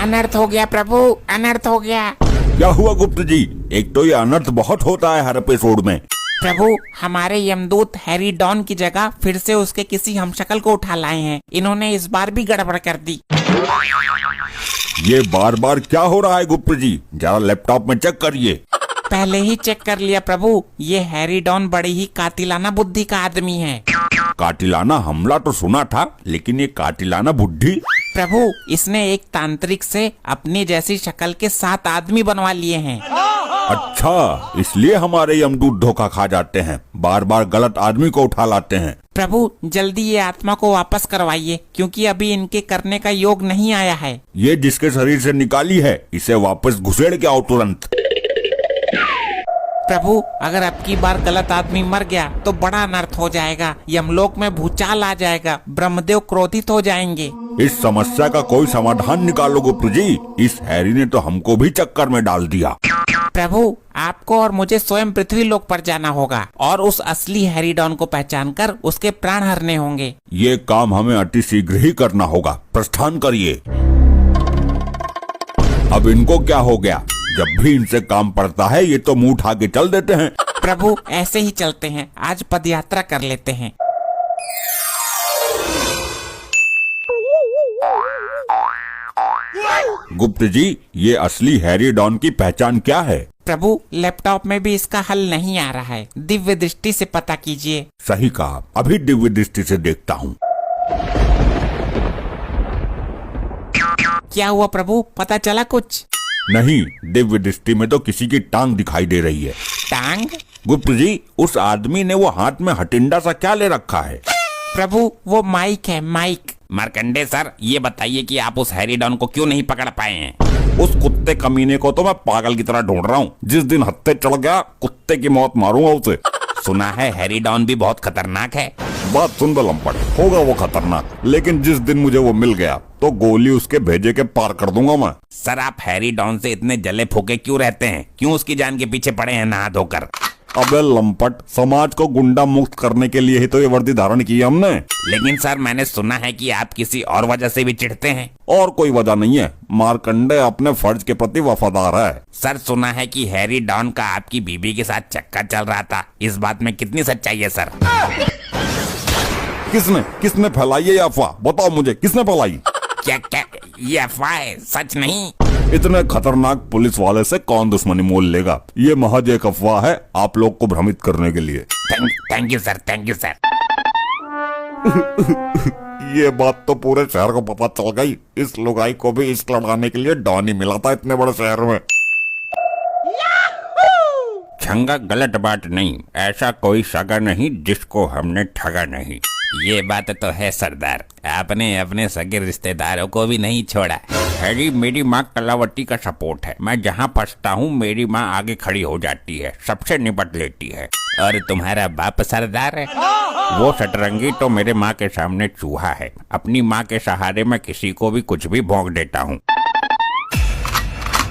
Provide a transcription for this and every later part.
अनर्थ हो गया प्रभु, अनर्थ हो गया। क्या हुआ गुप्त जी? एक तो ये अनर्थ बहुत होता है हर एपिसोड में। प्रभु, हमारे यमदूत हैरी डॉन की जगह फिर से उसके किसी हमशक्ल को उठा लाए हैं। इन्होंने इस बार भी गड़बड़ कर दी। ये बार बार क्या हो रहा है गुप्त जी? जरा लैपटॉप में चेक करिए। पहले ही चेक कर लिया प्रभु। ये हैरी डॉन बड़ी ही कातिलाना बुद्धि का आदमी है। कातिलाना हमला तो सुना था, लेकिन ये कातिलाना बुद्धि? प्रभु, इसने एक तांत्रिक से अपनी जैसी शक्ल के 7 आदमी बनवा लिए हैं। अच्छा, इसलिए हमारे यमदूत धोखा खा जाते हैं, बार बार गलत आदमी को उठा लाते हैं। प्रभु, जल्दी ये आत्मा को वापस करवाइए, क्योंकि अभी इनके करने का योग नहीं आया है। ये जिसके शरीर से निकाली है, इसे वापस घुसेड़ के आओ तुरंत। प्रभु, अगर अब की बार गलत आदमी मर गया तो बड़ा अनर्थ हो जाएगा। यमलोक में भूचाल आ जाएगा, ब्रह्मदेव क्रोधित हो जाएंगे। इस समस्या का कोई समाधान निकालो गुप्त जी। इस हैरी ने तो हमको भी चक्कर में डाल दिया। प्रभु, आपको और मुझे स्वयं पृथ्वी लोक पर जाना होगा और उस असली हैरी डॉन को पहचान कर उसके प्राण हरने होंगे। ये काम हमें अति शीघ्र ही करना होगा। प्रस्थान करिए। अब इनको क्या हो गया? जब भी इनसे काम पड़ता है ये तो मुंह उठा के चल देते हैं। प्रभु, ऐसे ही चलते हैं। आज पदयात्रा कर लेते हैं। गुप्त जी, ये असली हैरी डॉन की पहचान क्या है? प्रभु, लैपटॉप में भी इसका हल नहीं आ रहा है। दिव्य दृष्टि से पता कीजिए। सही कहा, अभी दिव्य दृष्टि से देखता हूँ। क्या हुआ प्रभु, पता चला कुछ? नहीं, दिव्य दृष्टि में तो किसी की टांग दिखाई दे रही है। टांग? गुप्त जी, उस आदमी ने वो हाथ में हटिंडा सा क्या ले रखा है? प्रभु, वो माइक है, माइक। मार्कंडे सर, ये बताइए कि आप उस हैरी डॉन को क्यों नहीं पकड़ पाए हैं? उस कुत्ते कमीने को तो मैं पागल की तरह ढूंढ रहा हूँ। जिस दिन हत्थे चढ़ गया, कुत्ते की मौत मारूंगा उसे। सुना है हैरी डॉन भी बहुत खतरनाक है। बात सुन दो लंपट, होगा वो खतरनाक, लेकिन जिस दिन मुझे वो मिल गया तो गोली उसके भेजे के पार कर दूंगा मैं। सर, आप हैरी डॉन से इतने जले फूके क्यों रहते हैं? क्यों उसकी जान के पीछे पड़े हैं नहा धोकर? अबे लंपट, समाज को गुंडा मुक्त करने के लिए ही तो ये वर्दी धारण की है हमने। लेकिन सर, मैंने सुना है कि आप किसी और वजह से भी चिढ़ते हैं। और कोई वजह नहीं है, मार्कंडे अपने फर्ज के प्रति वफादार है। सर, सुना है कि हैरी डॉन का आपकी बीबी के साथ चक्कर चल रहा था। इस बात में कितनी सच्चाई है सर? किसने किसने फैलाई ये अफवाह? बताओ मुझे, किसने फैलाई? क्या क्या ये अफवाह है, सच नहीं? इतने खतरनाक पुलिस वाले से कौन दुश्मनी मोल लेगा? ये महज एक अफवाह है, आप लोग को भ्रमित करने के लिए। Thank you sir, thank you sir. ये बात तो पूरे शहर को पता चल गई। इस लुगाई को भी इश्क लड़ाने के लिए डॉन ही मिला था इतने बड़े शहर में। छंगा, गलत बात नहीं। ऐसा कोई सगा नहीं जिसको हमने ठगा नहीं। ये बात तो है सरदार, आपने अपने सगे रिश्तेदारों को भी नहीं छोड़ा। हैरी, मेरी माँ कलावती का सपोर्ट है। मैं जहाँ फंसता हूँ मेरी माँ आगे खड़ी हो जाती है, सबसे निपट लेती है। और तुम्हारा बाप सरदार है, वो शतरंगी तो मेरे माँ के सामने चूहा है। अपनी माँ के सहारे मैं किसी को भी कुछ भी भोंक देता हूँ।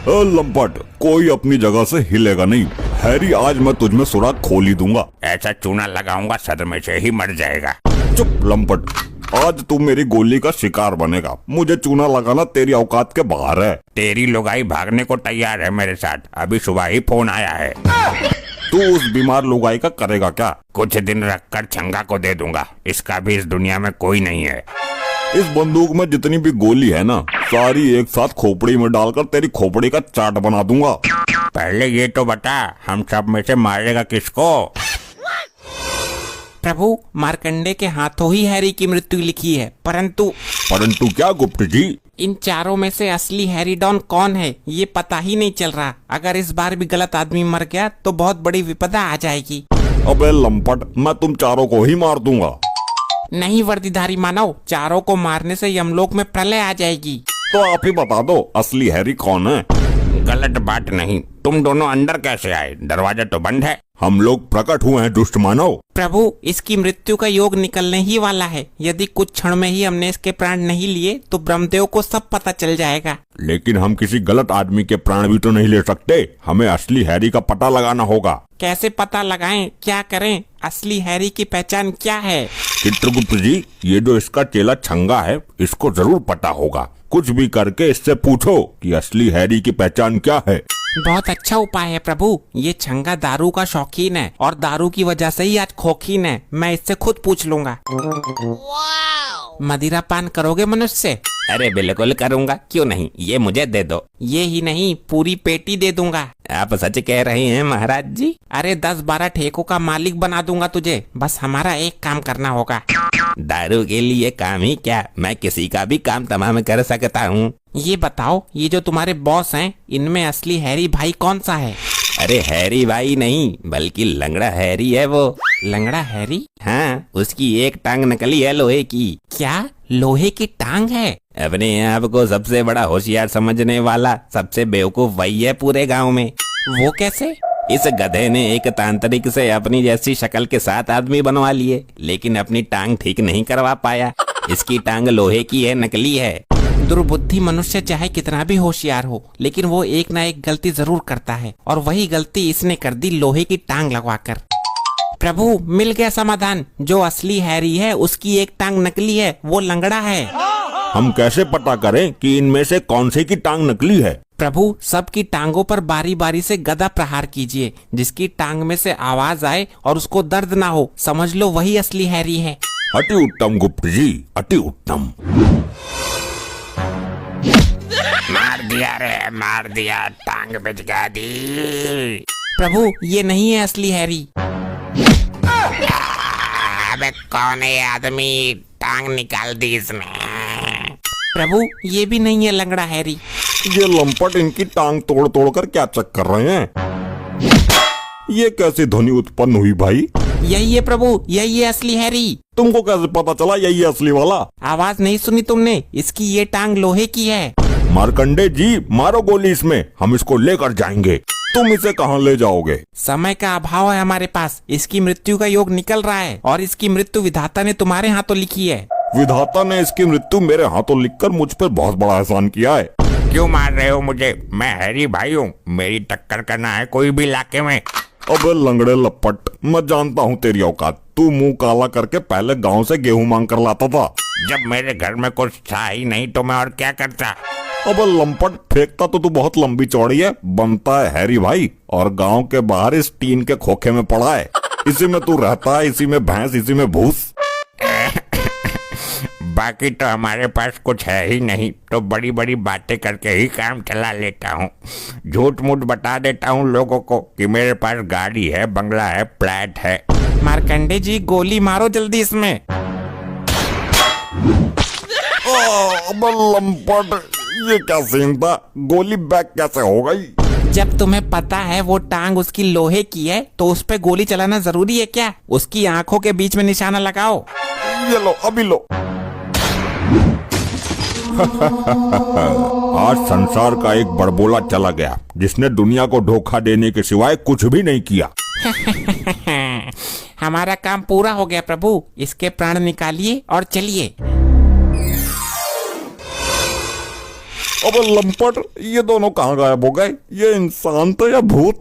लंपट, कोई अपनी जगह से हिलेगा नहीं। हैरी, आज मैं तुझमें सुराग खोल ही दूंगा। ऐसा चूना लगाऊंगा सदमे से ही मर जाएगा। चुप लंपट, आज तू मेरी गोली का शिकार बनेगा। मुझे चूना लगाना तेरी औकात के बाहर है। तेरी लुगाई भागने को तैयार है मेरे साथ। अभी सुबह ही फोन आया है। तू उस बीमार लुगाई का करेगा क्या? कुछ दिन रखकर छंगा को दे दूंगा। इसका भी इस दुनिया में कोई नहीं है। इस बंदूक में जितनी भी गोली है ना, सारी एक साथ खोपड़ी में डालकर तेरी खोपड़ी का चाट बना दूंगा। पहले ये तो बता, हम सब में से मारेगा किसको? प्रभु, मार्कंडे के हाथों ही हैरी की मृत्यु लिखी है। परंतु क्या गुप्त जी? इन चारों में से असली हैरी डॉन कौन है ये पता ही नहीं चल रहा। अगर इस बार भी गलत आदमी मर गया तो बहुत बड़ी विपदा आ जाएगी। अबे लंपट, मैं तुम चारों को ही मार दूंगा। नहीं वर्दीधारी मानव, चारों को मारने से यमलोक में प्रलय आ जाएगी। तो आप ही बता दो, असली हैरी कौन है? गलत बात नहीं। तुम दोनों अंदर कैसे आए? दरवाजा तो बंद है। हम लोग प्रकट हुए हैं दुष्ट मानव। प्रभु, इसकी मृत्यु का योग निकलने ही वाला है। यदि कुछ क्षण में ही हमने इसके प्राण नहीं लिए तो ब्रह्मदेव को सब पता चल जाएगा। लेकिन हम किसी गलत आदमी के प्राण भी तो नहीं ले सकते। हमें असली हैरी का पता लगाना होगा। कैसे पता लगाएं? क्या करें? असली हैरी की पहचान क्या है? चित्रगुप्त जी, ये जो इसका चेला छंगा है, इसको जरूर पता होगा। कुछ भी करके इससे पूछो कि असली हैरी की पहचान क्या है। बहुत अच्छा उपाय है प्रभु। ये छंगा दारू का शौकीन है और दारू की वजह से ही आज खोखीन है। मैं इससे खुद पूछ लूंगा। मदिरा पान करोगे मनुष्य? अरे बिल्कुल करूंगा, क्यों नहीं, ये मुझे दे दो। ये ही नहीं, पूरी पेटी दे दूंगा। आप सच कह रहे हैं महाराज जी? अरे 10-12 ठेकों का मालिक बना दूंगा तुझे। बस हमारा एक काम करना होगा। दारू के लिए काम ही क्या, मैं किसी का भी काम तमाम कर सकता हूँ। ये बताओ, ये जो तुम्हारे बॉस हैं, इनमें असली हैरी भाई कौन सा है? अरे हैरी भाई नहीं, बल्कि लंगड़ा हैरी है वो। लंगड़ा हैरी? हाँ, उसकी एक टांग नकली है लोहे की। क्या लोहे की टांग है? अपने आप को सबसे बड़ा होशियार समझने वाला सबसे बेवकूफ वही है पूरे गांव में। वो कैसे? इस गधे ने एक तांत्रिक से अपनी जैसी शक्ल के 7 आदमी बनवा लिए, लेकिन अपनी टांग ठीक नहीं करवा पाया। इसकी टांग लोहे की है, नकली है। दुर्बुद्धि मनुष्य चाहे कितना भी होशियार हो, लेकिन वो एक ना एक गलती जरूर करता है, और वही गलती इसने कर दी लोहे की टांग लगवाकर। प्रभु, मिल गया समाधान। जो असली हैरी है उसकी एक टांग नकली है, वो लंगड़ा है। हम कैसे पता करें कि इनमें से कौन से की टांग नकली है? प्रभु, सबकी टांगों पर बारी बारी से गदा प्रहार कीजिए। जिसकी टांग में से आवाज आए और उसको दर्द ना हो, समझ लो वही असली हैरी है। अति उत्तम गुप्त जी, अति उत्तम। मार दिया रे, मार दिया, टांग बिचका दी। प्रभु, ये नहीं है असली हैरी। अबे कौन है आदमी, टांग निकाल दी इसने। प्रभु, ये भी नहीं है लंगड़ा हैरी। ये लंपट इनकी टांग तोड़ तोड़ कर क्या चेक कर रहे हैं? ये कैसी ध्वनि उत्पन्न हुई भाई? यही है प्रभु, यही है असली हैरी। तुमको कैसे पता चला यही है असली वाला? आवाज नहीं सुनी तुमने? इसकी ये टांग लोहे की है। मार्कंडे जी, मारो गोली इसमें, हम इसको लेकर जाएंगे। तुम इसे कहाँ ले जाओगे? समय का अभाव है हमारे पास। इसकी मृत्यु का योग निकल रहा है, और इसकी मृत्यु विधाता ने तुम्हारे हाथों लिखी है। विधाता ने इसकी मृत्यु मेरे हाथों लिखकर मुझ पर बहुत बड़ा एहसान किया है। क्यों मार रहे हो मुझे? मैं हैरी भाई हूँ, मेरी टक्कर करना है कोई भी इलाके में। अबे लंगड़े लपट, मैं जानता हूँ तेरी औकात। तू मुंह काला करके पहले गांव से गेहूं मांग कर लाता था। जब मेरे घर में कुछ था ही नहीं तो मैं और क्या करता। अबे लंपट, फेंकता तो तू बहुत लंबी चौड़ी है, बनता है हैरी भाई, और गांव के बाहर इस टीन के खोखे में पड़ा है। इसी में तू रहता है, इसी में भैंस, इसी में भूस। बाकी तो हमारे पास कुछ है ही नहीं, तो बड़ी बड़ी बातें करके ही काम चला लेता हूँ। झूठ मूठ बता देता हूँ लोगों को कि मेरे पास गाड़ी है, बंगला है, फ्लैट है। मार्कंडे जी, गोली मारो जल्दी इसमें। अबे लंपट, ये क्या सीन था? गोली बैक कैसे हो गई? जब तुम्हें पता है वो टांग उसकी लोहे की है, तो उस पे गोली चलाना जरूरी है क्या? उसकी आंखों के बीच में निशाना लगाओ। ये लो, अभी लो। आज संसार का एक बड़बोला चला गया, जिसने दुनिया को धोखा देने के सिवाय कुछ भी नहीं किया। हमारा काम पूरा हो गया प्रभु। इसके प्राण निकालिए और चलिए। अबे लंपट, ये दोनों कहाँ गायब हो गए? ये इंसान तो या भूत?